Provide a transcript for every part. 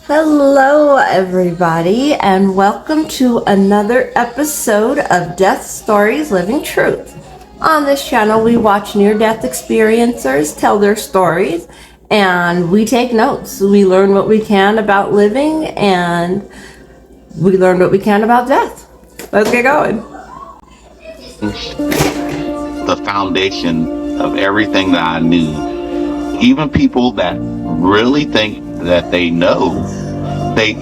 Hello, everybody, and welcome to another episode of Death Stories Living Truth. On this channel, we watch near-death experiencers tell their stories, and we take notes. We learn what we can about living, and we learn what we can about death. Let's get going. The foundation of everything that I knew. Even people that really think that they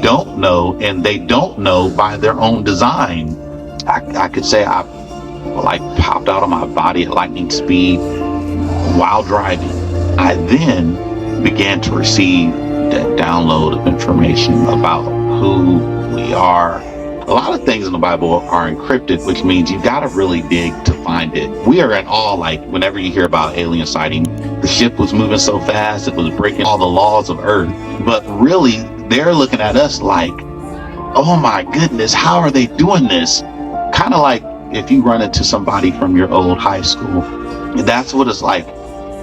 don't know, and they don't know by their own design. I could say I like popped out of my body at lightning speed while driving. I then began to receive that download of information about who we are. A lot of things in the Bible are encrypted, which means you got to really dig to find it. We are in awe, like whenever you hear about alien sighting, the ship was moving so fast, it was breaking all the laws of Earth. But really, they're looking at us like, oh my goodness, how are they doing this? Kind of like if you run into somebody from your old high school. That's what it's like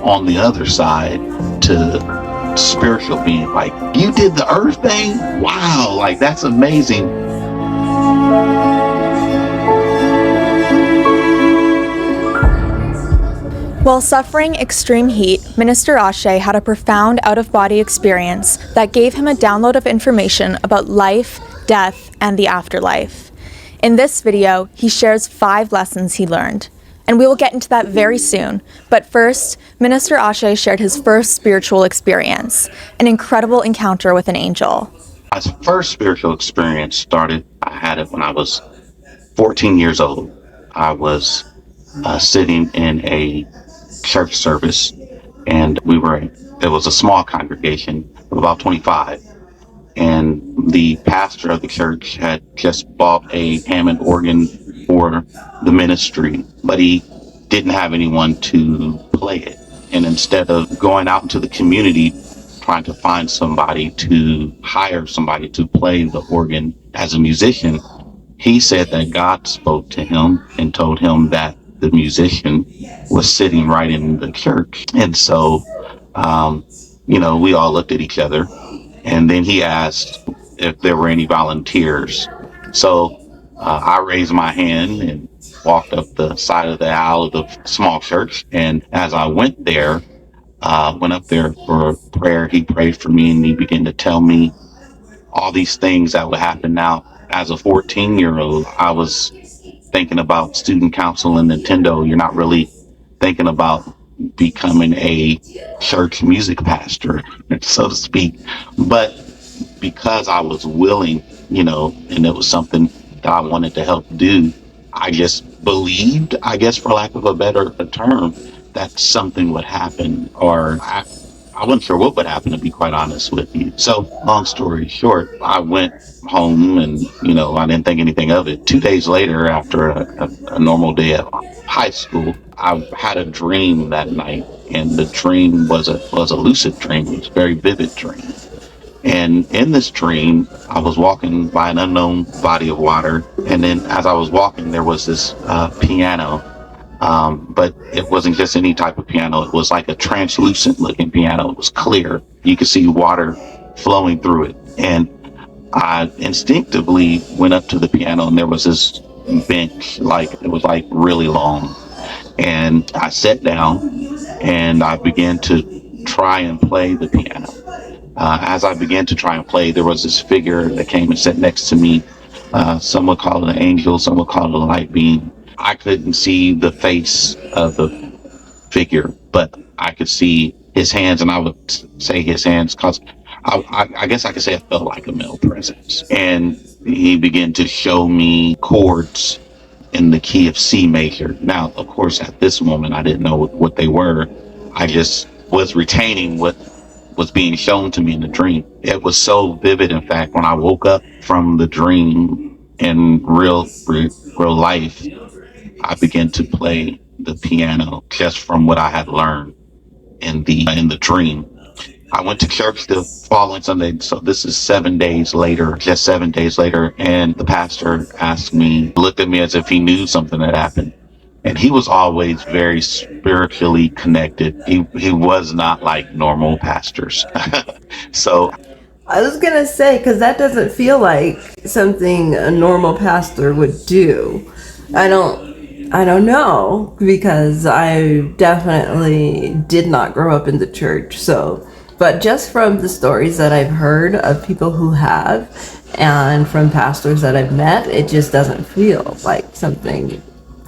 on the other side to spiritual being. Like, you did the Earth thing? Wow, like that's amazing. While suffering extreme heat, Minister Ashe had a profound out-of-body experience that gave him a download of information about life, death, and the afterlife. In this video, he shares 5 lessons he learned, and we will get into that very soon. But first, Minister Ashe shared his first spiritual experience, an incredible encounter with an angel. My first spiritual experience I had it when I was 14 years old. I was sitting in a church service, and it was a small congregation of about 25, and the pastor of the church had just bought a Hammond organ for the ministry, but he didn't have anyone to play it. And instead of going out into the community trying to find hire somebody to play the organ as a musician, he said that God spoke to him and told him that the musician was sitting right in the church. And so, we all looked at each other, and then he asked if there were any volunteers. So I raised my hand and walked up the side of the aisle of the small church. And as I went up there for prayer, he prayed for me, and he began to tell me all these things that would happen. Now, as a 14-year-old, I was thinking about student council and Nintendo. You're not really thinking about becoming a church music pastor, so to speak. But because I was willing, and it was something that I wanted to help do, I just believed, I guess for lack of a better term, that something would happen, or I wasn't sure what would happen, to be quite honest with you. So long story short, I went home and, I didn't think anything of it. 2 days later, after a normal day at high school, I had a dream that night, and the dream was a lucid dream. It was a very vivid dream. And in this dream, I was walking by an unknown body of water. And then as I was walking, there was this piano. But it wasn't just any type of piano. It was like a translucent looking piano. It was clear. You could see water flowing through it. And I instinctively went up to the piano, and there was this bench, it was really long. And I sat down, and I began to try and play the piano. As I began to try and play, there was this figure that came and sat next to me. Some would call it an angel, some would call it a light being. I couldn't see the face of the figure, but I could see his hands, and I would say his hands because I guess I could say it felt like a male presence. And he began to show me chords in the key of C major. Now, of course, at this moment, I didn't know what they were. I just was retaining what was being shown to me in the dream. It was so vivid. In fact, when I woke up from the dream in real life, I began to play the piano just from what I had learned in the dream. I went to church the following Sunday, so this is 7 days later, just 7 days later, and the pastor looked at me as if he knew something had happened. And he was always very spiritually connected. He was not like normal pastors. So I was gonna say, because that doesn't feel like something a normal pastor would do. I don't know, because I definitely did not grow up in the church. So, but just from the stories that I've heard of people who have, and from pastors that I've met, it just doesn't feel like something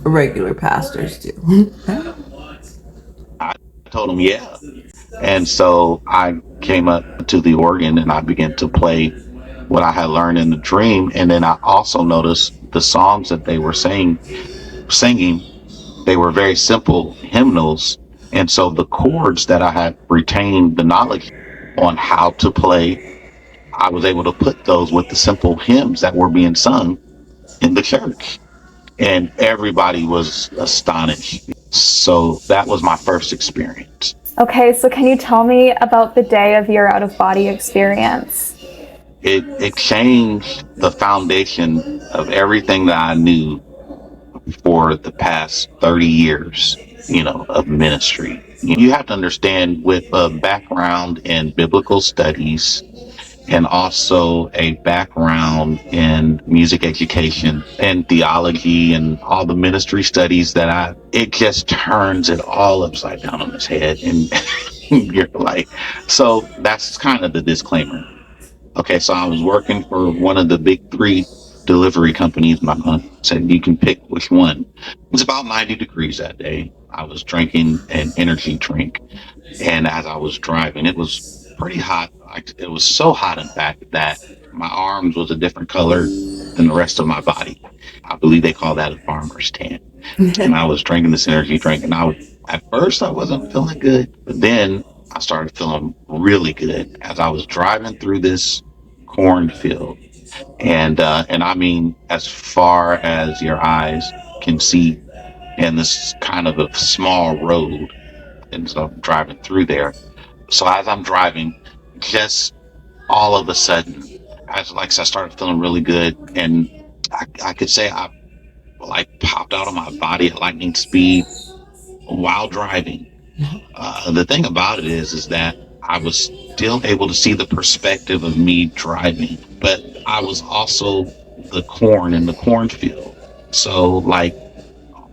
regular pastors do. I told him, yeah. And so I came up to the organ and I began to play what I had learned in the dream. And then I also noticed the songs that they were singing, they were very simple hymnals. And so the chords that I had retained the knowledge on how to play, I was able to put those with the simple hymns that were being sung in the church. And everybody was astonished. So that was my first experience. Okay, so can you tell me about the day of your out of body experience? It changed the foundation of everything that I knew for the past 30 years, of ministry. You have to understand, with a background in biblical studies and also a background in music education and theology and all the ministry studies it just turns it all upside down on its head. And you're like, so that's kind of the disclaimer. Okay, so I was working for one of the big three delivery companies. My mom said, you can pick which one. It was about 90 degrees that day. I was drinking an energy drink. And as I was driving, it was pretty hot. It was so hot, in fact, that my arms was a different color than the rest of my body. I believe they call that a farmer's tan. And I was drinking this energy drink, and at first I wasn't feeling good, but then I started feeling really good as I was driving through this cornfield. And I mean, as far as your eyes can see, and this kind of a small road. And so I'm driving through there. So as I'm driving, just all of a sudden, I started feeling really good, and I could say I like popped out of my body at lightning speed while driving. The thing about it is that I was still able to see the perspective of me driving, but I was also the corn in the cornfield. So like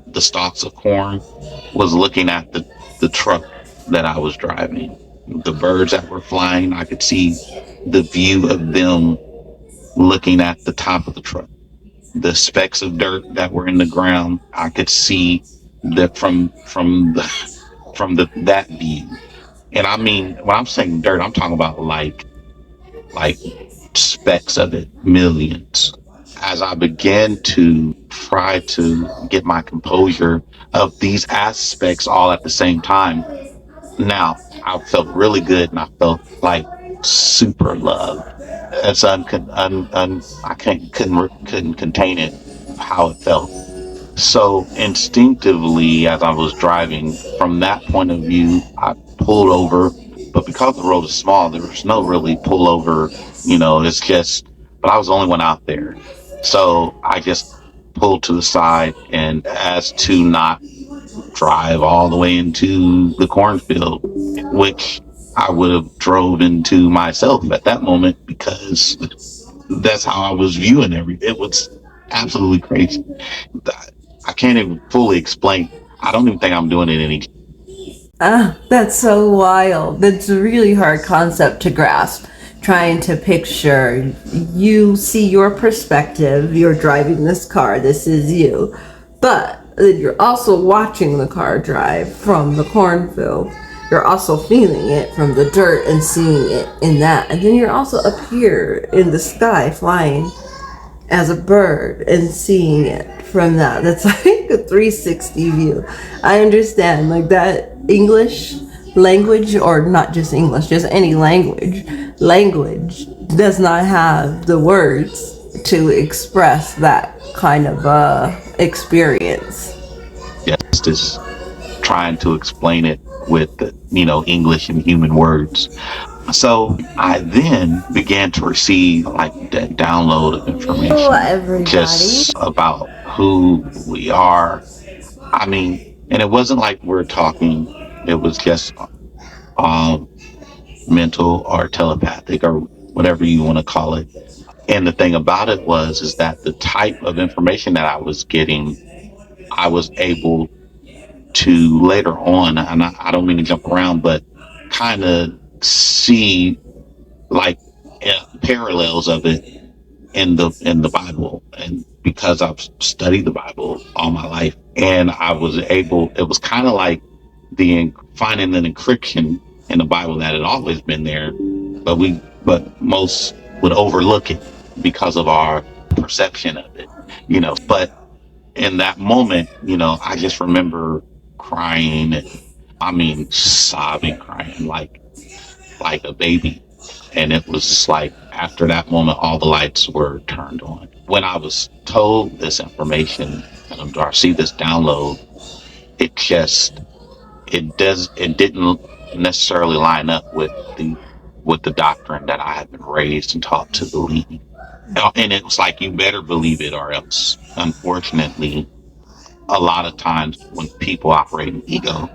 the stalks of corn was looking at the truck that I was driving. The birds that were flying, I could see the view of them looking at the top of the truck. The specks of dirt that were in the ground, I could see that from that view. And I mean, when I'm saying dirt, I'm talking about like specks of it, millions. As I began to try to get my composure of these aspects all at the same time, now I felt really good and I felt like super loved. It's I couldn't contain it, how it felt. So instinctively, as I was driving from that point of view, I pulled over. But because the road is small, there was no really pullover. It's just, but I was the only one out there. So I just pulled to the side, and as to not drive all the way into the cornfield, which I would have drove into myself at that moment, because that's how I was viewing everything. It was absolutely crazy. I can't even fully explain. I don't even think I'm doing it any. Ah, that's so wild. That's a really hard concept to grasp. Trying to picture, you see your perspective, you're driving this car, this is you. But then you're also watching the car drive from the cornfield. You're also feeling it from the dirt and seeing it in that. And then you're also up here in the sky flying as a bird and seeing it from that. That's like a 360 view. I understand, like, that English language, or not just English, just any language does not have the words to express that kind of experience. Just trying to explain it with English and human words. So I then began to receive like that download of Hello, information everybody. just about who we are. I mean, and it wasn't like we're talking, it was just um, mental or telepathic or whatever you want to call it. And the thing about it is that the type of information that I was getting, I was able to later on, and I don't mean to jump around, but kind of see like parallels of it in the Bible. And because I've studied the Bible all my life, and I was able, it was kind of like finding an encryption in the Bible that had always been there, but most would overlook it because of our perception of it, But in that moment, I just remember crying, and I mean sobbing, crying like a baby. And it was like after that moment, all the lights were turned on. When I was told this information, Darcy, this download, it didn't necessarily line up with the doctrine that I had been raised and taught to believe. And it was like, you better believe it or else. Unfortunately, a lot of times when people operate in ego,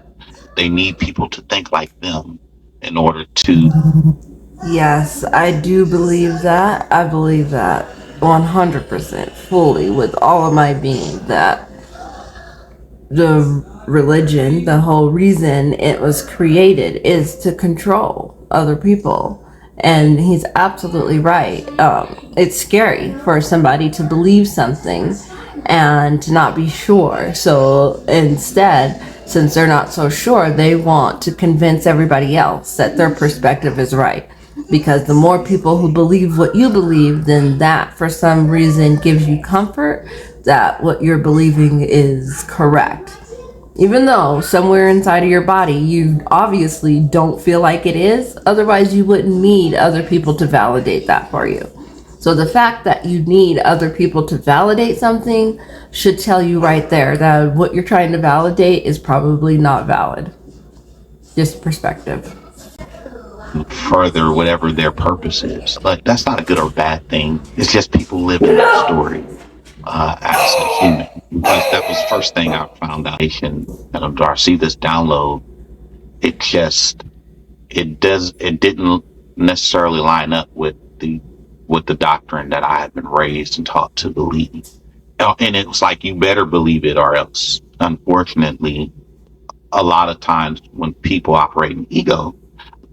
they need people to think like them in order to. Yes, I do believe that. I believe that 100% fully with all of my being that the religion, the whole reason it was created is to control other people. And he's absolutely right. It's scary for somebody to believe something and to not be sure. So instead, since they're not so sure, they want to convince everybody else that their perspective is right. Because the more people who believe what you believe, then that for some reason gives you comfort that what you're believing is correct. Even though somewhere inside of your body you obviously don't feel like it is, otherwise you wouldn't need other people to validate that for you. So the fact that you need other people to validate something should tell you right there that what you're trying to validate is probably not valid. Just perspective. Further whatever their purpose is. But that's not a good or bad thing. It's just people living that story as a human. Because that was the first thing I found out. And Darcy, this download, it didn't necessarily line up with the doctrine that I had been raised and taught to believe. And it was like, you better believe it or else. Unfortunately, a lot of times when people operate in ego,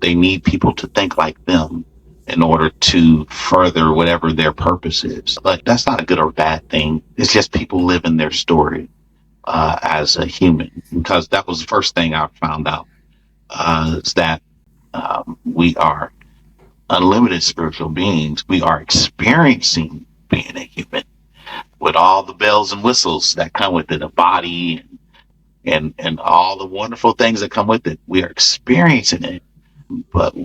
they need people to think like them in order to further whatever their purpose is. Like, that's not a good or bad thing. It's just people living their story as a human. Because that was the first thing I found out is that we are unlimited spiritual beings. We are experiencing being a human with all the bells and whistles that come with it, a body and all the wonderful things that come with it. We are experiencing it. But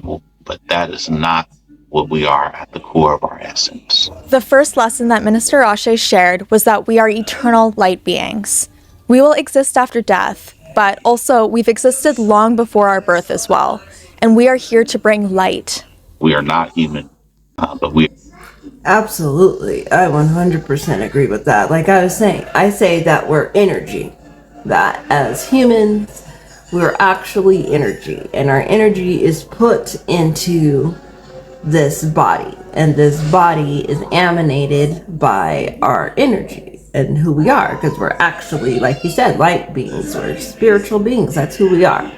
that is not what we are at the core of our essence. The first lesson that Minister Ashe shared was that we are eternal light beings. We will exist after death, but also we've existed long before our birth as well, and we are here to bring light. We are not human, but we. Absolutely. I 100% agree with that. Like I was saying, I say that we're energy. That as humans, we're actually energy, and our energy is put into this body, and this body is emanated by our energy and who we are, because we're actually, like you said, light beings. We're spiritual beings. That's who we are.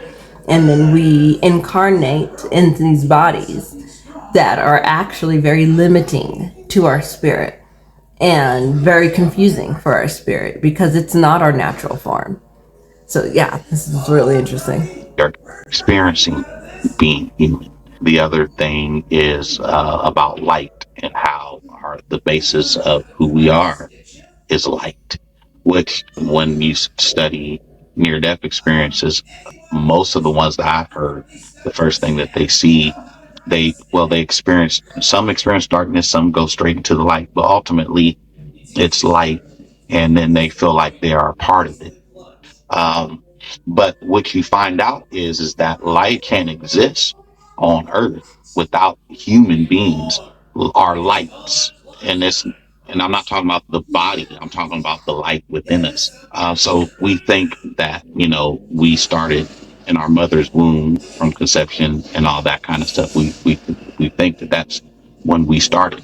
And then we incarnate into these bodies that are actually very limiting to our spirit and very confusing for our spirit because it's not our natural form. So yeah, this is really interesting. Are experiencing being human. The other thing is about light and how the basis of who we are is light, which when you study near-death experiences, most of the ones that I've heard, the first thing that they see, some experience darkness, some go straight into the light, but ultimately it's light, and then they feel like they are a part of it. But what you find out is that light can't exist on Earth without human beings are lights. And I'm not talking about the body, I'm talking about the light within us. So we think that, we started in our mother's womb from conception and all that kind of stuff. We think that that's when we started.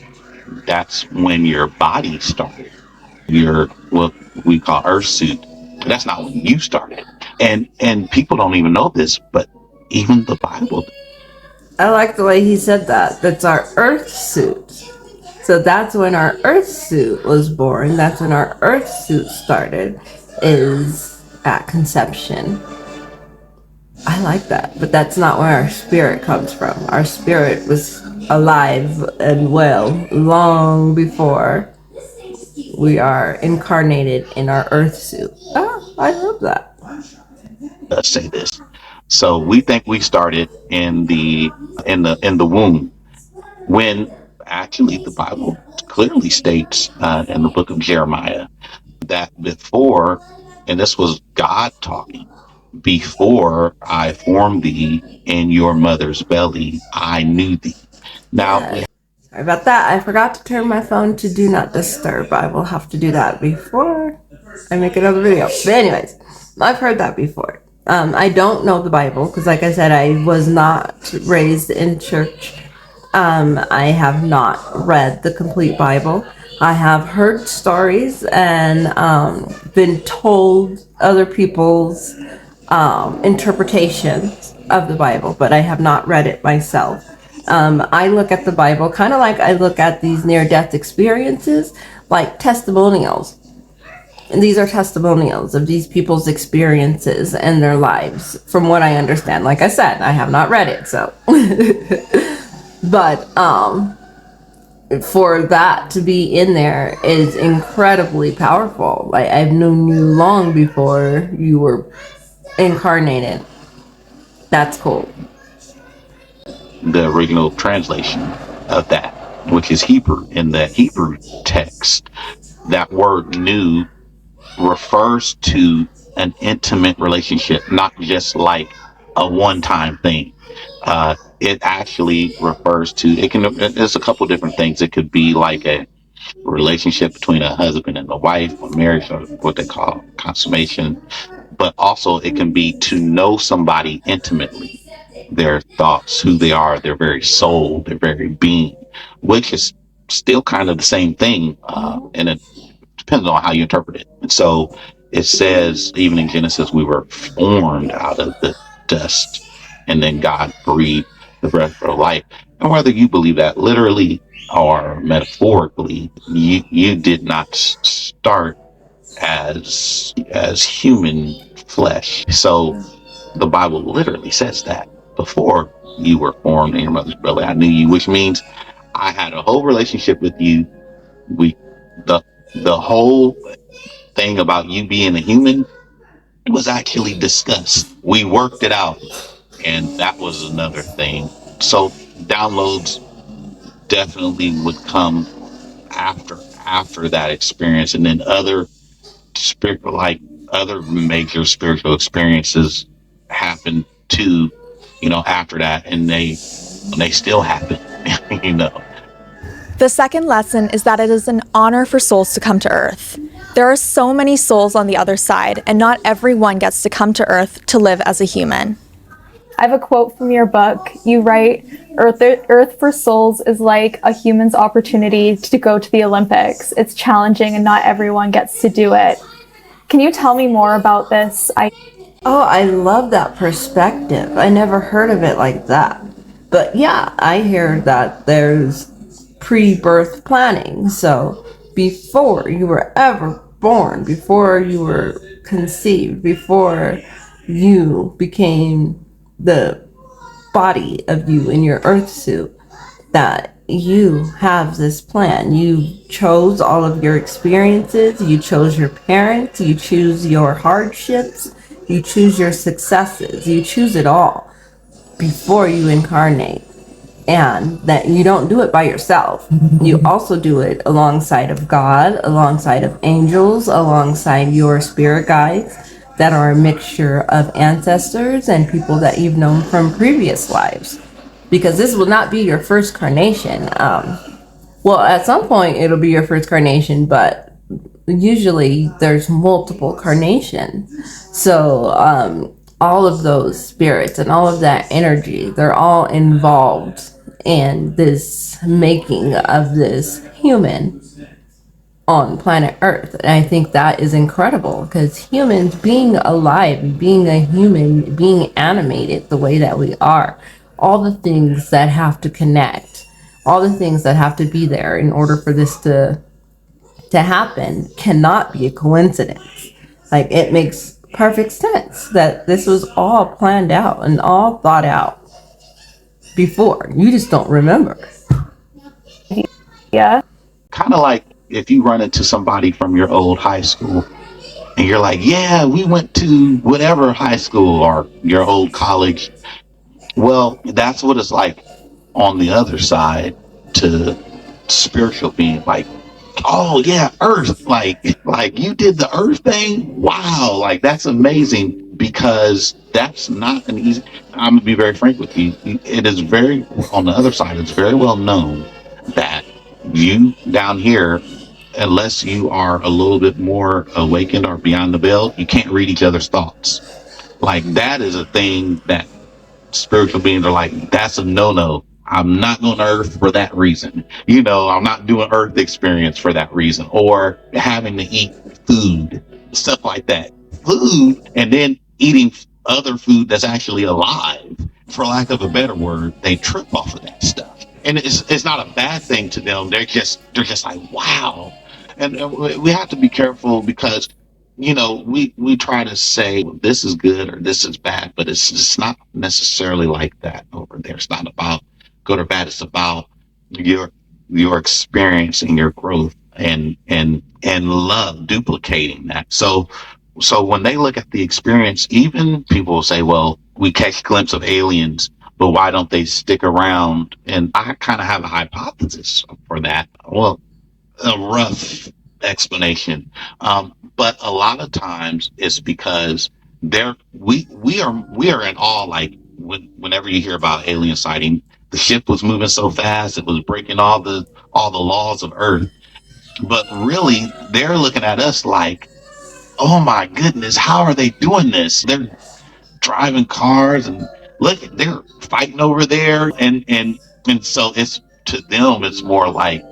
That's when your body started. Your what we call earth suit. That's not when you started. And people don't even know this, but even the Bible. I like the way he said that. That's our earth suit. So that's when our earth suit was born. That's when our earth suit started, is at conception. I like that. But that's not where our spirit comes from. Our spirit was alive and well long before we are incarnated in our earth suit. Oh, I love that. Say this. So we think we started in the womb, when actually the Bible clearly states in the book of Jeremiah that before, and this was God talking, before I formed thee in your mother's belly, I knew thee. Now, Yes. Sorry about that. I forgot to turn my phone to do not disturb. I will have to do that before I make another video. But anyways, I've heard that before. I don't know the Bible because, like I said, I was not raised in church. I have not read the complete Bible. I have heard stories and been told other people's interpretations of the Bible, but I have not read it myself. I look at the Bible kind of like I look at these near-death experiences like testimonials. And these are testimonials of these people's experiences and their lives, from what I understand. Like I said, I have not read it, so. But for that to be in there is incredibly powerful. Like, I've known you long before you were incarnated. That's cool. the original translation of that, which is Hebrew. In the Hebrew text, that word new refers to an intimate relationship, not just like a one-time thing. It actually refers to, there's a couple different things. It could be like a relationship between a husband and a wife, or marriage, or what they call consummation. But also it can be to know somebody intimately, their thoughts, who they are, their very soul, their very being, which is still kind of the same thing. And it depends on how you interpret it. And so it says, even in Genesis, we were formed out of the dust, and then God breathed the breath of life. And whether you believe that literally or metaphorically, you did not start as human flesh. So the Bible literally says that before you were formed in your mother's belly, I knew you, which means I had a whole relationship with you. We the whole thing about you being a human was actually discussed. We worked it out, and that was another thing. So downloads definitely would come after that experience, and then other spirit like other major spiritual experiences happen too, after that, and they still happen. you know The second lesson is that it is an honor for souls to come to Earth. There are so many souls on the other side, and not everyone gets to come to Earth to live as a human. I have a quote from your book. You write, Earth for souls is like a human's opportunity to go to the Olympics. It's challenging and not everyone gets to do it. Can you tell me more about this? Oh, I love that perspective. I never heard of it like that. But yeah, I hear that there's pre-birth planning. So before you were ever born, before you were conceived, before you became the body of you in your earth suit, that you have this plan. You chose all of your experiences, you chose your parents, you choose your hardships, you choose your successes, you choose it all before you incarnate. And that you don't do it by yourself. You also do it alongside of God, alongside of angels, alongside your spirit guides that are a mixture of ancestors and people that you've known from previous lives. Because this will not be your first carnation. Well, at some point it'll be your first carnation, but usually there's multiple carnations. So all of those spirits and all of that energy, they're all involved and this making of this human on planet Earth. And I think that is incredible because humans being alive, being a human, being animated the way that we are, all the things that have to connect, all the things that have to be there in order for this to happen cannot be a coincidence. Like, it makes perfect sense that this was all planned out and all thought out before. You just don't remember. Yeah. Kind of like if you run into somebody from your old high school and you're like, yeah, we went to whatever high school or your old college. Well, that's what it's like on the other side to spiritual being. Like, oh yeah, Earth. Like you did the Earth thing. Wow, like that's amazing because that's not an easy. I'm gonna be very frank with you. It is very on the other side. It's very well known that you down here, unless you are a little bit more awakened or beyond the veil, you can't read each other's thoughts. Like that is a thing that spiritual beings are like, that's a no-no. I'm not going to Earth for that reason. I'm not doing Earth experience for that reason. Or having to eat food, stuff like that. Food, and then eating other food that's actually alive, for lack of a better word, they trip off of that stuff. And it's not a bad thing to them. They're just like, wow. And we have to be careful because we try to say this is good or this is bad, but it's not necessarily like that over there. It's not about good or bad. It's about your experience and your growth and love duplicating that. So when they look at the experience, even people will say, well, we catch a glimpse of aliens, but why don't they stick around? And I kind of have a hypothesis for that. Well, a rough explanation. But a lot of times it's because we are in awe. Like whenever you hear about alien sighting, the ship was moving so fast it was breaking all the laws of Earth. But really, they're looking at us like, oh my goodness, how are they doing this? They're driving cars and look, they're fighting over there, and so it's to them, it's more like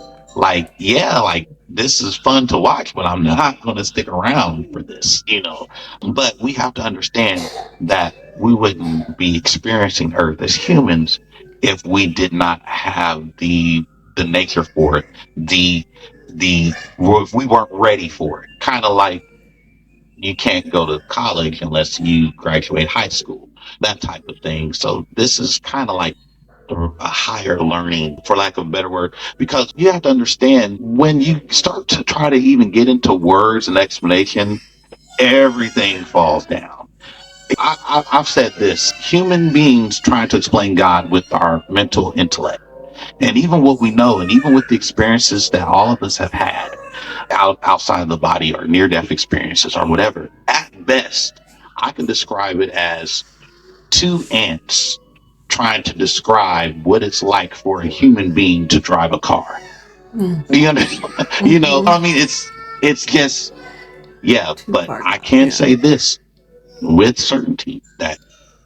yeah, like this is fun to watch, but I'm not going to stick around for this. But we have to understand that we wouldn't be experiencing Earth as humans if we did not have the nature for it, if we weren't ready for it. Kind of like you can't go to college unless you graduate high school, that type of thing. So this is kind of like a higher learning, for lack of a better word, because you have to understand when you start to try to even get into words and explanation, everything falls down. I've said this: human beings trying to explain God with our mental intellect, and even what we know, and even with the experiences that all of us have had outside of the body or near-death experiences or whatever, at best, I can describe it as two ants trying to describe what it's like for a human being to drive a car. Do you understand? I mean, it's just, yeah, but I can say this with certainty that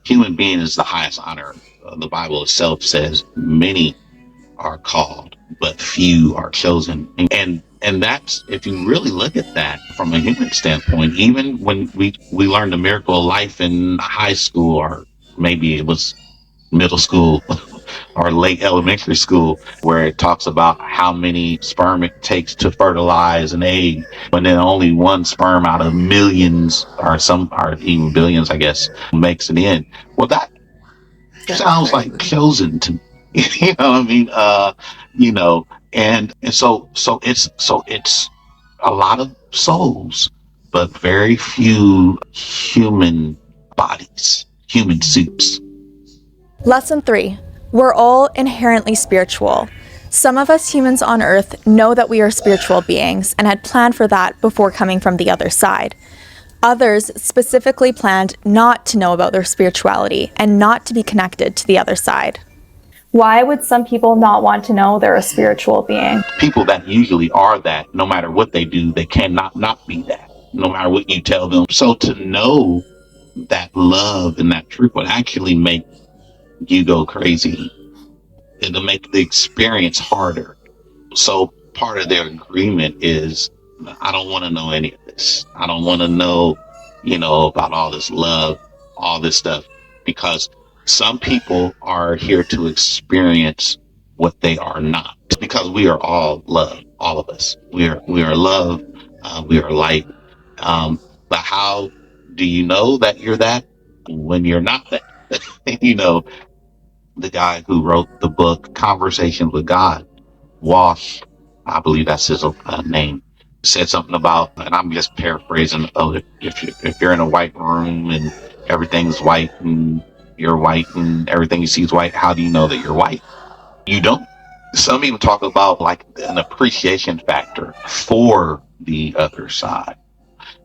human being is the highest honor. The Bible itself says many are called, but few are chosen. And that's, if you really look at that from a human standpoint, even when we learned the miracle of life in high school, or maybe it was middle school or late elementary school, where it talks about how many sperm it takes to fertilize an egg, and then only one sperm out of millions or even billions, I guess, makes it in. Well, that sounds like chosen to me. You know what I mean? And so it's a lot of souls, but very few human bodies, human suits. Lesson 3. We're all inherently spiritual. Some of us humans on Earth know that we are spiritual beings and had planned for that before coming from the other side. Others specifically planned not to know about their spirituality and not to be connected to the other side. Why would some people not want to know they're a spiritual being? People that usually are that, no matter what they do, they cannot not be that, no matter what you tell them. So to know that love and that truth would actually make you go crazy it'll make the experience harder. So part of their agreement is, I don't want to know any of this. I don't want to know, about all this love, all this stuff, because some people are here to experience what they are not, because we are all love, all of us. We are love. We are light. But how do you know that you're that when you're not that? you know, the guy who wrote the book Conversations with God, Walsh, I believe that's his name, said something about, and I'm just paraphrasing. Oh, if you're in a white room and everything's white and you're white and everything you see is white, how do you know that you're white? You don't. Some even talk about like an appreciation factor for the other side.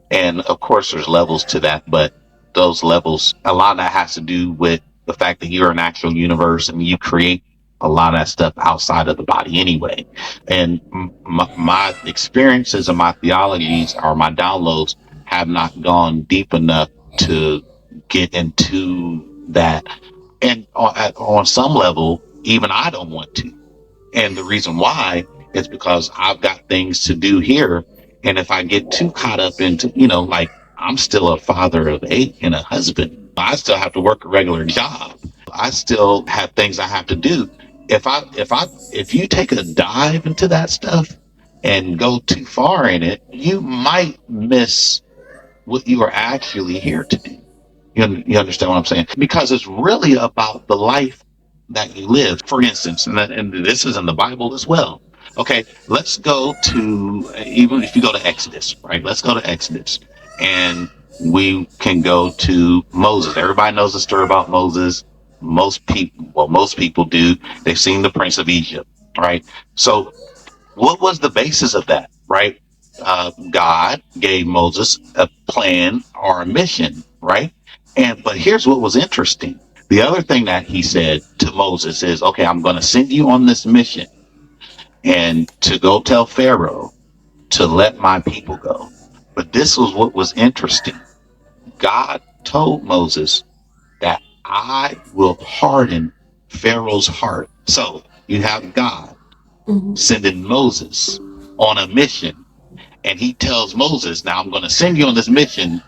And of course, there's levels to that, but those levels, a lot of that has to do with the fact that you're an actual universe and you create a lot of that stuff outside of the body anyway. And my experiences and my theologies or my downloads have not gone deep enough to get into that. And on some level, even I don't want to. And the reason why is because I've got things to do here. And if I get too caught up into, like I'm still a father of 8 and a husband, I still have to work a regular job. I still have things I have to do. If you take a dive into that stuff and go too far in it, you might miss what you are actually here to do. You understand what I'm saying? Because it's really about the life that you live. For instance, and this is in the Bible as well. Okay, let's go to, even if you go to Exodus, right? Let's go to Exodus and we can go to Moses. Everybody knows the story about Moses. Most people do. They've seen the Prince of Egypt, right? So what was the basis of that, right? God gave Moses a plan or a mission, right? But here's what was interesting. The other thing that he said to Moses is, okay, I'm going to send you on this mission and to go tell Pharaoh to let my people go. But this was what was interesting. God told Moses that I will harden Pharaoh's heart. So you have God sending Moses on a mission, and he tells Moses, now I'm going to send you on this mission,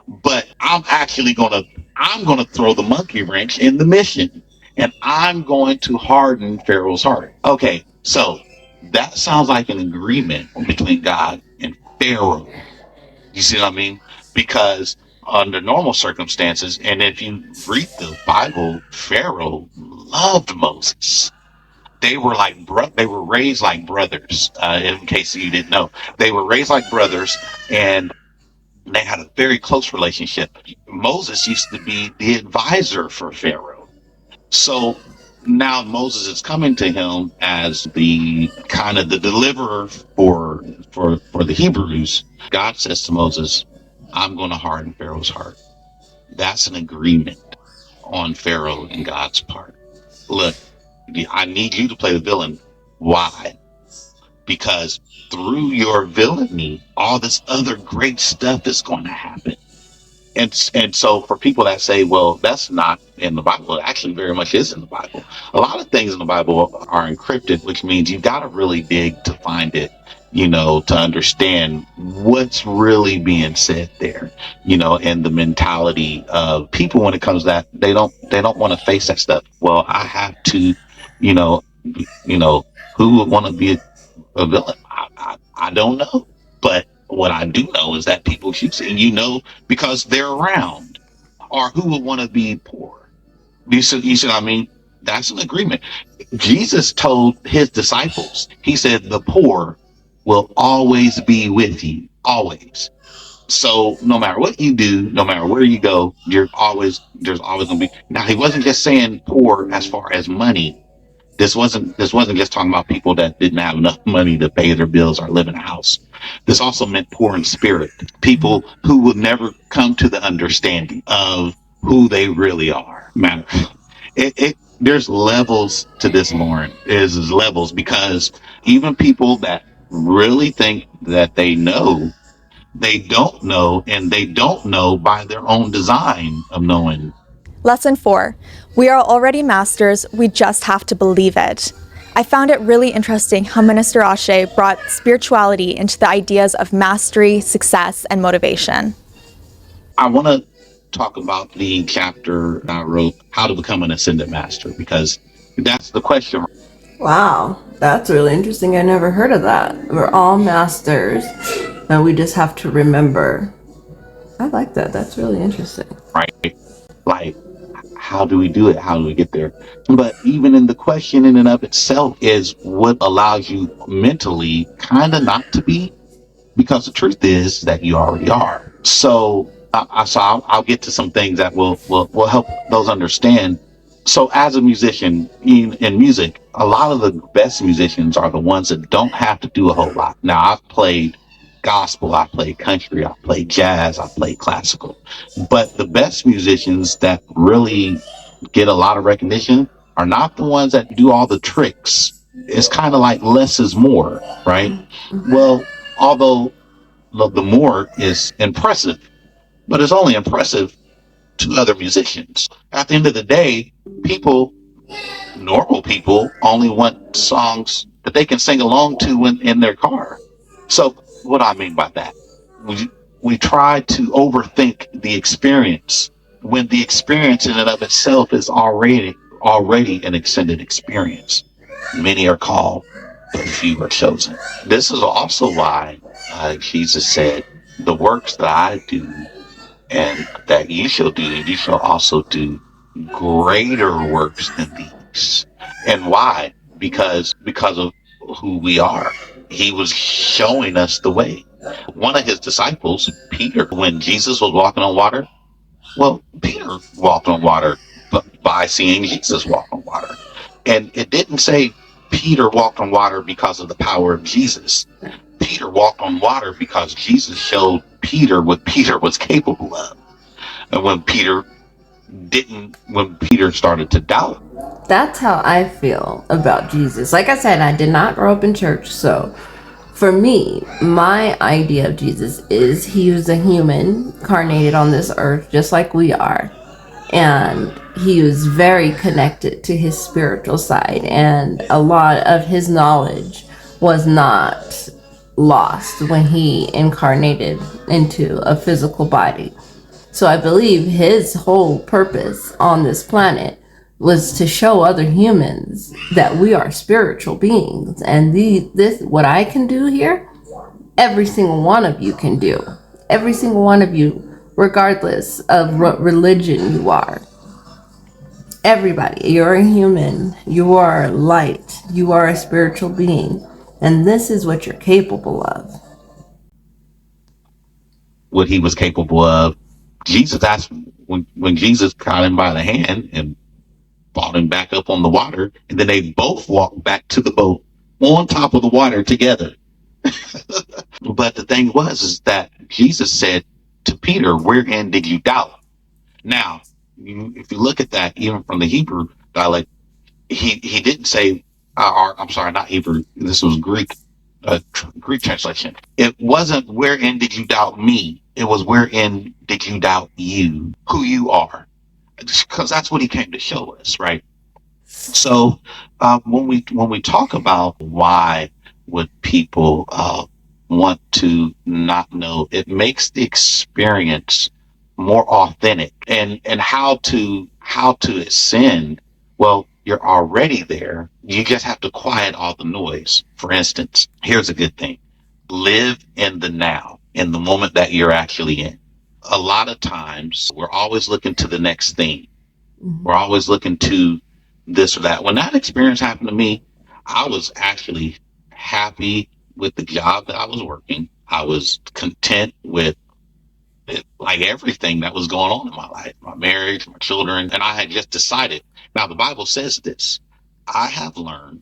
but I'm going to throw the monkey wrench in the mission, and I'm going to harden Pharaoh's heart. Okay, so that sounds like an agreement between God and Pharaoh. You see what I mean? Because under normal circumstances, and if you read the Bible, Pharaoh loved Moses. They were they were raised like brothers. In case you didn't know, they were raised like brothers, and they had a very close relationship. Moses used to be the advisor for Pharaoh. So now Moses is coming to him as the kind of the deliverer for the Hebrews. God says to Moses, I'm going to harden Pharaoh's heart. That's an agreement on Pharaoh and God's part. Look, I need you to play the villain. Why? Because through your villainy, all this other great stuff is going to happen. And so for people that say, well, that's not in the Bible, it actually very much is in the Bible. A lot of things in the Bible are encrypted, which means you've got to really dig to find it, to understand what's really being said there, and the mentality of people when it comes to that, they don't want to face that stuff. Well, I have to, you know, who would want to be a villain? I don't know. But what I do know is that people should see, because they're around. Or who would want to be poor? You see what I mean? That's an agreement. Jesus told his disciples, he said, the poor will always be with you. Always. So no matter what you do, no matter where you go, there's always going to be. Now, he wasn't just saying poor as far as money. This wasn't just talking about people that didn't have enough money to pay their bills or live in a house. This also meant poor in spirit, people who would never come to the understanding of who they really are. Matter, there's levels to this, Lauren. There's levels, because even people that really think that they know, they don't know, and they don't know by their own design of knowing. Lesson 4. We are already masters, we just have to believe it. I found it really interesting how Minister Ashe brought spirituality into the ideas of mastery, success, and motivation. I want to talk about the chapter I wrote, How to Become an Ascended Master, because that's the question. Wow, that's really interesting. I never heard of that. We're all masters, and we just have to remember. I like that. That's really interesting. Right? Like, how do we do it? How do we get there? But even in the question in and of itself is what allows you mentally kind of not to be, because the truth is that you already are. So, I'll get to some things that will help those understand. So as a musician in music, a lot of the best musicians are the ones that don't have to do a whole lot. Now, I've played gospel, I've played country, I've played jazz, I've played classical. But the best musicians that really get a lot of recognition are not the ones that do all the tricks. It's kind of like less is more, right? Well, although the more is impressive, but it's only impressive to other musicians. At the end of the day, normal people, only want songs that they can sing along to in their car. So, what do I mean by that? We try to overthink the experience when the experience in and of itself is already an extended experience. Many are called, but few are chosen. This is also why Jesus said, "The works that I do and that you shall do, and you shall also do greater works than these." And why? Because of who we are. He was showing us the way. One of his disciples, Peter, when Jesus was walking on water, well, Peter walked on water by seeing Jesus walk on water. And it didn't say Peter walked on water because of the power of Jesus. Peter walked on water because Jesus showed Peter what Peter was capable of. And when Peter started to doubt. That's how I feel about Jesus. Like I said, I did not grow up in church, so for me, my idea of Jesus is he was a human incarnated on this earth just like we are. And he was very connected to his spiritual side, and a lot of his knowledge was not lost when he incarnated into a physical body. So I believe his whole purpose on this planet was to show other humans that we are spiritual beings, and this what I can do here, every single one of you can do. Every single one of you, regardless of what religion you are. Everybody, you're a human, you are light, you are a spiritual being, and this is what you're capable of. What he was capable of. Jesus asked when Jesus caught him by the hand and brought him back up on the water, and then they both walked back to the boat on top of the water together. But the thing is that Jesus said to Peter, "Wherein did you doubt?" Now, if you look at that, even from the Hebrew dialect, he didn't say, or I'm sorry, not Hebrew. This was Greek, Greek translation. It wasn't "Wherein did you doubt me?" It was "Wherein did you doubt you, who you are?" Because that's what he came to show us, right? So when we talk about why would people want to not know, it makes the experience more authentic. And how to ascend. Well, you're already there. You just have to quiet all the noise. For instance, here's a good thing: live in the now, in the moment that you're actually in. A lot of times we're always looking to the next thing. We're always looking to this or that. When that experience happened to me, I was actually happy with the job that I was working. I was content with it, like everything that was going on in my life, my marriage, my children. And I had just decided. Now, the Bible says this: I have learned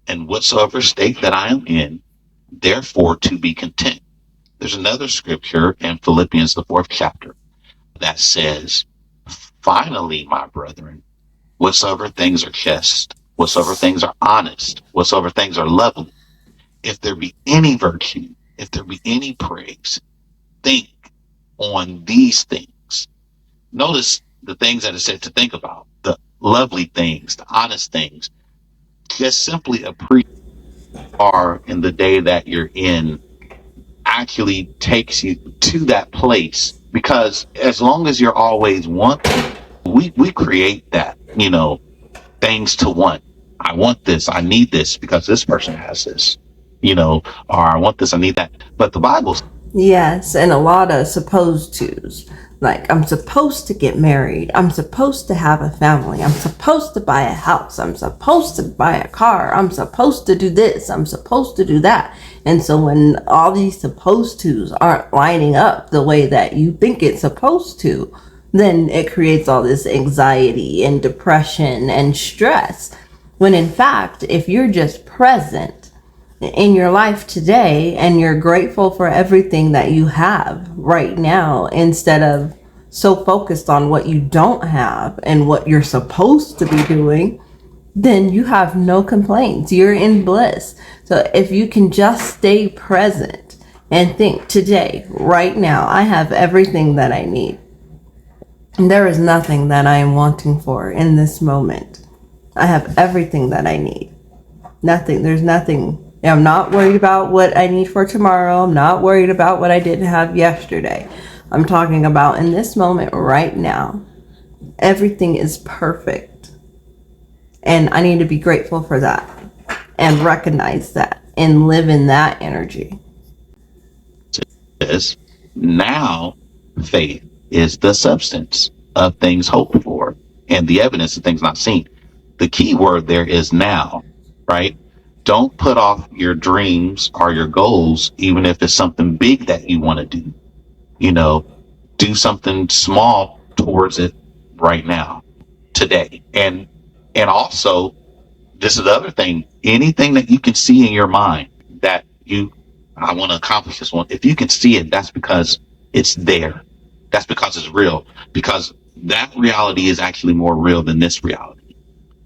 in whatsoever state that I am in, therefore to be content. There's another scripture in Philippians, the 4th chapter, that says, "Finally, my brethren, whatsoever things are just, whatsoever things are honest, whatsoever things are lovely, if there be any virtue, if there be any praise, think on these things." Notice the things that are said to think about, the lovely things, the honest things, just simply appreciate are in the day that you're in actually takes you to that place. Because as long as you're always wanting, we create that, things to want. I want this, I need this because this person has this, or I want this, I need that. But the Bible. Yes, and a lot of supposed tos. Like, I'm supposed to get married. I'm supposed to have a family. I'm supposed to buy a house. I'm supposed to buy a car. I'm supposed to do this. I'm supposed to do that. And so when all these supposed tos aren't lining up the way that you think it's supposed to, then it creates all this anxiety and depression and stress. When in fact, if you're just present in your life today and you're grateful for everything that you have right now, instead of so focused on what you don't have and what you're supposed to be doing, then you have no complaints. You're in bliss. So if you can just stay present and think today, right now, I have everything that I need. There is nothing that I am wanting for in this moment. I have everything that I need. Nothing. There's nothing. I'm not worried about what I need for tomorrow. I'm not worried about what I didn't have yesterday. I'm talking about in this moment right now. Everything is perfect. And I need to be grateful for that and recognize that and live in that energy. Is now faith is the substance of things hoped for and the evidence of things not seen. The key word there is now, right? Don't put off your dreams or your goals, even if it's something big that you want to do. Do something small towards it right now, today. And also, this is the other thing, anything that you can see in your mind that I want to accomplish this one. If you can see it, that's because it's there. That's because it's real. Because that reality is actually more real than this reality.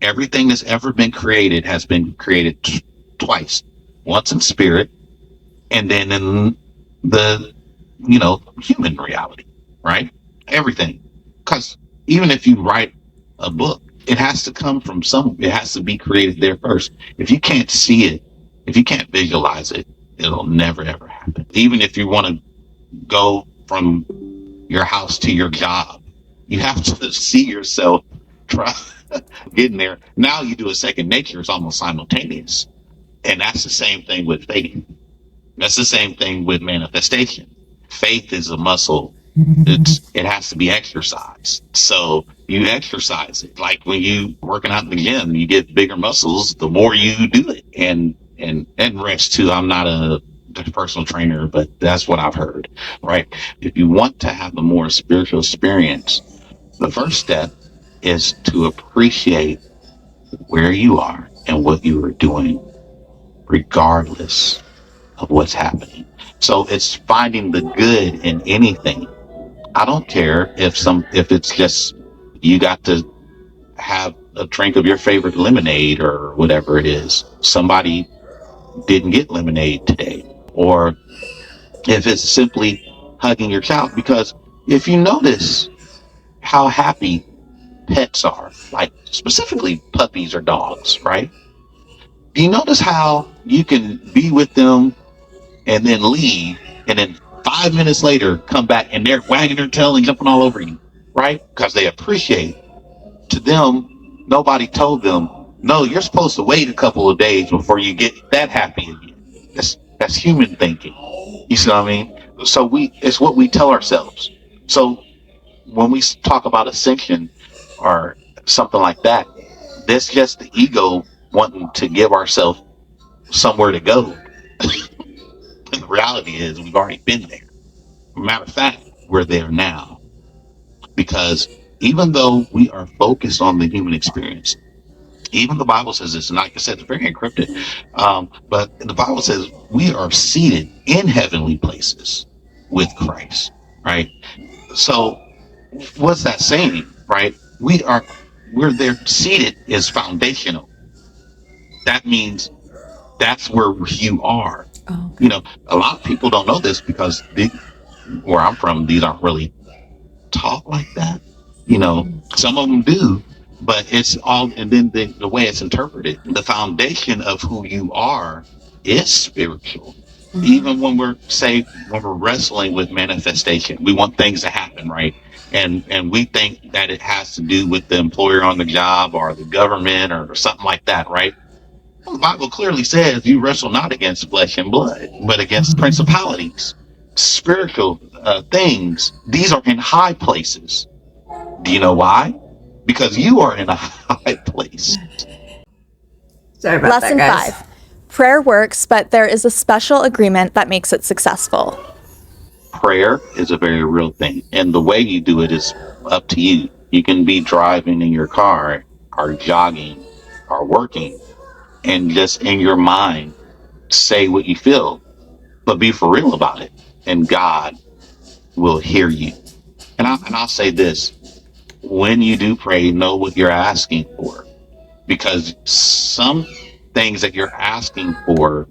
Everything that's ever been created has been created twice. Once in spirit, and then in the, human reality, right? Everything. Because even if you write a book, it has to come from it has to be created there first. If you can't see it, if you can't visualize it, it'll never ever happen. Even if you want to go from your house to your job, you have to see yourself try getting there. Now you do a second nature, it's almost simultaneous. And that's the same thing with faith. That's the same thing with manifestation. Faith is a muscle. It has to be exercised. So you exercise it. Like when you working out in the gym, you get bigger muscles the more you do it. And rest too. I'm not a personal trainer, but that's what I've heard, right? If you want to have a more spiritual experience, the first step is to appreciate where you are and what you are doing, regardless of what's happening. So it's finding the good in anything. I don't care if it's just you got to have a drink of your favorite lemonade or whatever it is. Somebody didn't get lemonade today. Or if it's simply hugging your child, because if you notice how happy pets are, like specifically puppies or dogs, right? You notice how you can be with them and then leave, and then 5 minutes later come back and they're wagging their tail and jumping all over you, right? Because they appreciate. To them, nobody told them, no, you're supposed to wait a couple of days before you get that happy again. That's human thinking. You see what I mean? So it's what we tell ourselves. So when we talk about ascension or something like that, that's just the ego wanting to give ourselves somewhere to go. And the reality is we've already been there. Matter of fact, we're there now. Because even though we are focused on the human experience, even the Bible says this, and like I said, it's very encrypted. But the Bible says we are seated in heavenly places with Christ, right? So what's that saying, right? We're there seated is foundational. That means that's where you are. Oh, okay. A lot of people don't know this because where I'm from, these aren't really taught like that. Some of them do, but it's all, and then the way it's interpreted, the foundation of who you are is spiritual. Even when when we're wrestling with manifestation, we want things to happen, right? And we think that it has to do with the employer on the job or the government or something like that, right? Well, the Bible clearly says you wrestle not against flesh and blood, but against principalities, spiritual things. These are in high places. Do you know why? Because you are in a high place. Sorry about Lesson that, guys. 5. Prayer works, but there is a special agreement that makes it successful. Prayer is a very real thing, and the way you do it is up to you. You can be driving in your car or jogging or working and just in your mind say what you feel, but be for real about it, and God will hear you. And I'll say this: when you do pray, know what you're asking for, because some things that you're asking for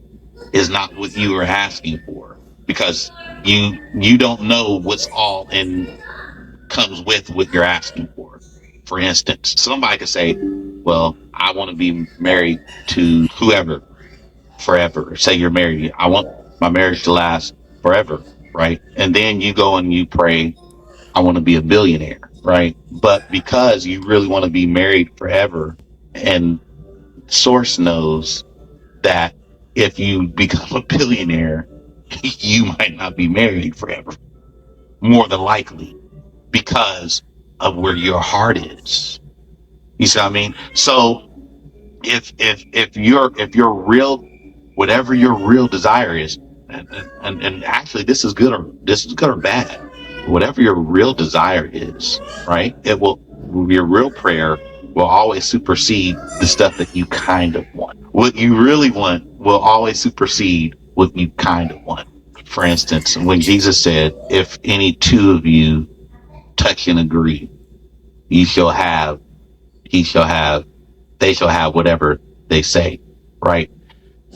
is not what you are asking for, because you don't know what's all in comes with what you're asking for. For instance, somebody could say, well, I want to be married to whoever forever. Say you're married, I want my marriage to last forever, right? And then you go and you pray, I want to be a billionaire, right? But because you really want to be married forever, and source knows that if you become a billionaire, you might not be married forever, more than likely, because of where your heart is. You see what I mean? So if your real, whatever your real desire is, and actually this is good or bad, whatever your real desire is, right? Your real prayer will always supersede the stuff that you kind of want. What you really want will always supersede what you kind of want. For instance, when Jesus said, if any two of you touch and agree, he shall have, they shall have whatever they say, right?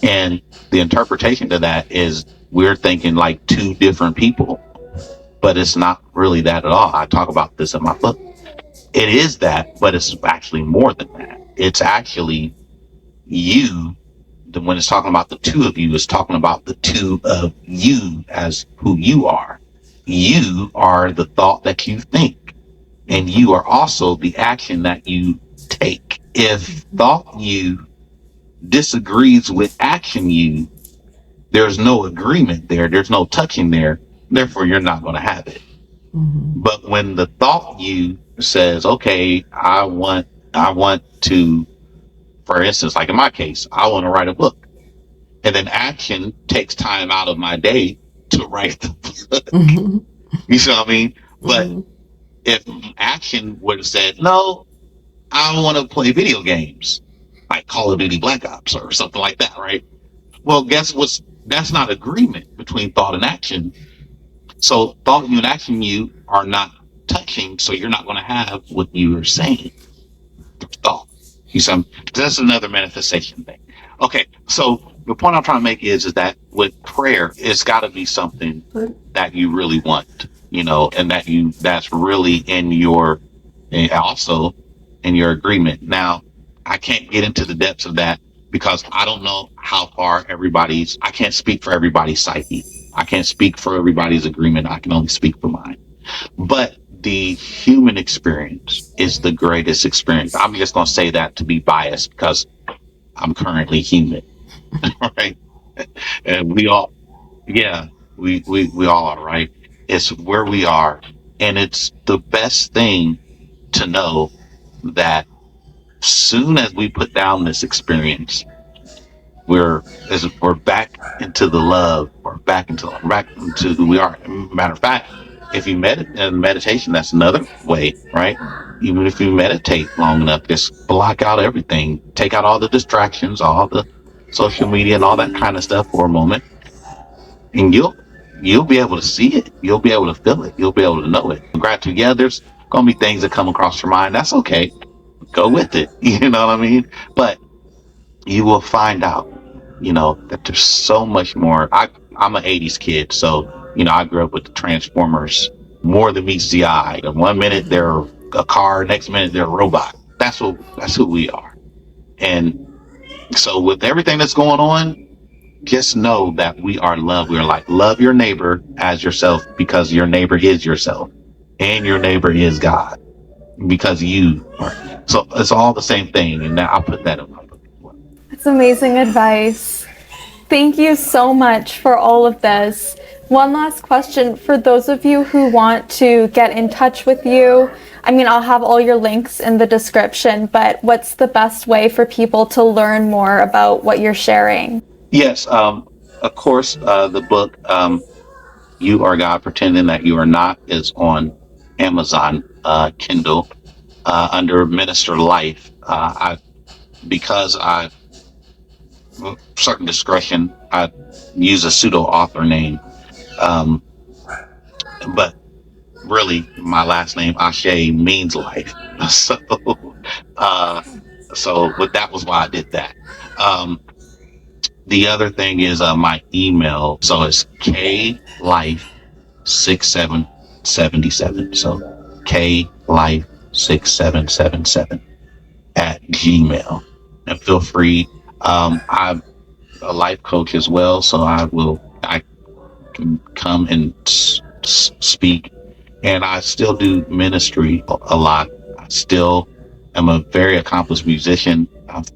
And the interpretation to that is we're thinking like two different people, but it's not really that at all. I talk about this in my book. It is that, but it's actually more than that. It's actually you. When it's talking about the two of you, it's talking about the two of you as who you are. You are the thought that you think, and you are also the action that you take. If thought you disagrees with action you, there's no agreement there. There's no touching there. Therefore, you're not going to have it. But when the thought you says, okay, I want to, for instance, like in my case, I want to write a book, and then action takes time out of my day to write the book. You see what I mean? But if action would have said, no, I want to play video games, like Call of Duty Black Ops or something like that, right? Well, guess what's, that's not agreement between thought and action. So thought you and action you are not touching, so you're not going to have what you are saying through thought. You see, that's another manifestation thing. Okay, so the point I'm trying to make is that with prayer, it's got to be something that you really want, and that's really in your, also in your agreement. Now, I can't get into the depths of that because I don't know how far I can't speak for everybody's psyche. I can't speak for everybody's agreement. I can only speak for mine. But the human experience is the greatest experience. I'm just going to say that to be biased because I'm currently human, right? And we all, yeah, we all are, right? It's where we are. And it's the best thing to know that soon as we put down this experience, we're back into the love, or back into who we are. Matter of fact, if you meditation, that's another way, right? Even if you meditate long enough, just block out everything, take out all the distractions, all the social media and all that kind of stuff for a moment, and you'll be able to see it, you'll be able to feel it, you'll be able to know it. Gratitude, yeah, there's gonna be things that come across your mind. That's okay. Go with it. You know what I mean? But you will find out, that there's so much more. I'm an 80s kid, so, I grew up with the Transformers, more than meets the eye. And 1 minute they're a car. Next minute they're a robot. That's who we are. And so with everything that's going on, just know that we are love. We're like, love your neighbor as yourself, because your neighbor is yourself, and your neighbor is God, because you are. So it's all the same thing. And I'll put that in my book as well. That's amazing advice. Thank you so much for all of this. One last question for those of you who want to get in touch with you. I mean, I'll have all your links in the description, but what's the best way for people to learn more about what you're sharing? Yes, of course, the book, You Are God Pretending That You Are Not, is on Amazon, Kindle, under Minister Life. Because I, certain discretion, I use a pseudo author name. But really, my last name, Ashe, means life. So, but that was why I did that. The other thing is my email. So it's klife6777. So klife6777 at Gmail. And feel free. I'm a life coach as well, so I can come and speak. And I still do ministry a lot. I still am a very accomplished musician. I've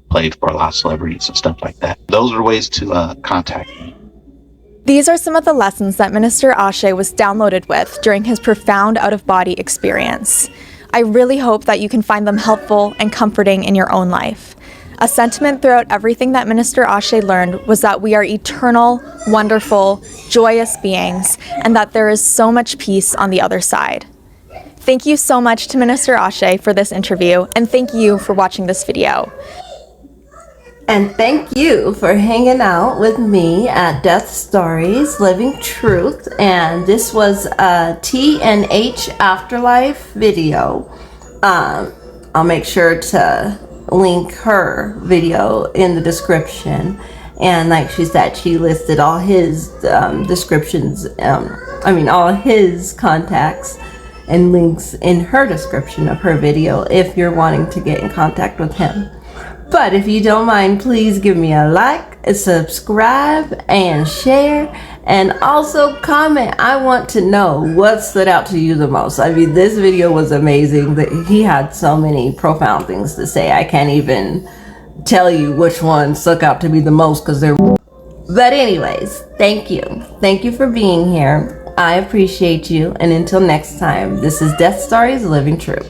played for a lot of celebrities and stuff like that. Those are ways to contact me. These are some of the lessons that Minister Ashe was downloaded with during his profound out-of-body experience. I really hope that you can find them helpful and comforting in your own life. A sentiment throughout everything that Minister Ashe learned was that we are eternal, wonderful, joyous beings, and that there is so much peace on the other side. Thank you so much to Minister Ashe for this interview, and thank you for watching this video. And thank you for hanging out with me at Death Stories Living Truth. And this was a T&H Afterlife video. I'll make sure to link her video in the description. And like she said, she listed all his descriptions, all his contacts and links in her description of her video if you're wanting to get in contact with him. But if you don't mind, please give me a like, a subscribe, and share. And also comment. I want to know what stood out to you the most. I mean, this video was amazing. He had so many profound things to say. I can't even tell you which one stuck out to me the most because they're... But anyways, thank you. Thank you for being here. I appreciate you. And until next time, this is Death Stories Living True.